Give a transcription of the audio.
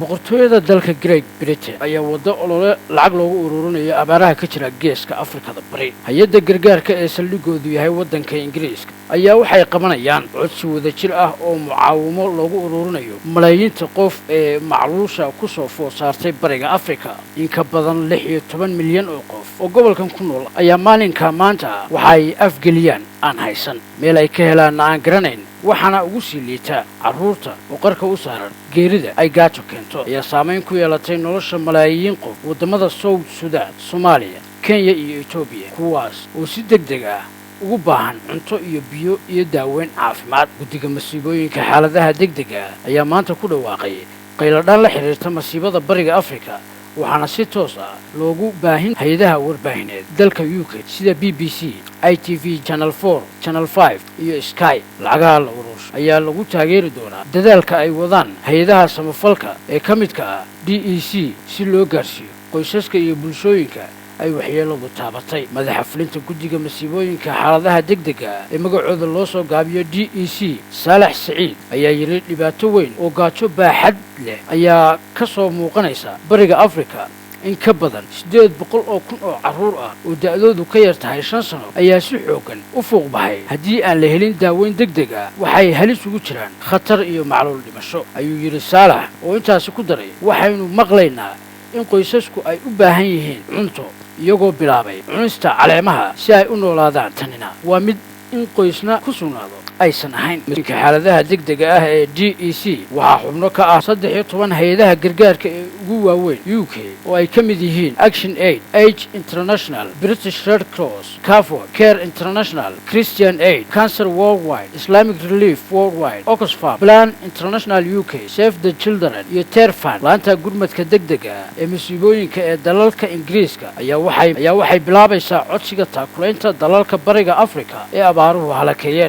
boqortooyada dalka Great Britain ayaa wada olole lacag loogu ururinayo abaaraha ka jira geeska Afrikada Bari. Hay'adda gargaarka ee saldhigoodu yahay wadanka Ingiriiska ayaa waxay qabanayaan codsi wada jir ah oo mucaawimo loogu ururinayo malaayiinta qof ee macluusha ku soo food saartay bariga Afrika. In ka badan 16 milyan oo qof oo gobolkan ku nool ayaa maalinka maanta waxay afgeliyaan aan haysan meel ay ka helaan aan garanayn, waxaana ugu sii liita carruurta oo qarka u saaran geerida ay gaajo keento ayaa saameyn ku yeelatay nolosha malaayiin qof wadamada South Sudan, Soomaaliya, Kenya iyo Ethiopia, kuwaas oo si degdeg ah ugu baahan cunto iyo biyo iyo daaweyn caafimaad. Guddiga masiibooyinka xaaladaha degdega ah ayaa maanta ku dhawaaqay qayladhaan la xiriirta masiibada bariga Afrika, waxaana si toos ah loogu baahin hay'adaha warbaahineed dalka UK sida BBC, ITV, Channel 4, Channel 5 iyo Sky. Lacagaha la ururiyo ayaa lagu taageeri doonaa dadaalka ay wadaan hay'adaha samafalka ee ka midka ah DEC si loo gaarsiiyo qoysaska iyo bulshooyinka ay waxyeeladu taabatay. Madaxa fulinta guddiga masiibooyinka xaaladaha degdega ah ee magacooda loo soo gaabiyo DEC, Saalax Saciid, ayaa yiri dhibaato weyn oo gaajo baaxad leh ayaa ka soo muuqanaysa bariga Afrika. In ka badan 800 oo kun oo carruur ah oo da'doodu ka yar tahay 5 sano ayaa si xooggan u fuuq baxay. Haddii aan la helin daaweyn degdeg ah, waxay halis ugu jiraan khatar iyo macluul dhimasho, ayuu yiri Saalax, oo intaasi ku daray waxaynu maqlaynaa in qoysasku ay u baahan yihiin cunto iyagoo bilaabay cunista caleemaha si ay u noolaadaan. Tanina waa mid in qoysna ku sugnaado aysan ahayn. Masiibooyinka xaaladaha degdega ah ee DEC waxaa xubno ka ah 13 hay'adaha gargaarka ee ugu waaweyn UK oo ay ka mid yihiin Action Aid, Age International, British Red Cross, CARE, Care International, Christian Aid, Cancer Worldwide, Islamic Relief Worldwide, Oxfam, Plan International UK, Save the Children iyo Terfan. Laanta gurmadka degdega ah ee masiibooyinka ee dalalka Ingiriiska ayaa waxay bilaabaysaa codsiga taakulaynta dalalka bariga Afrika ee abaaruhu halakeeyeen.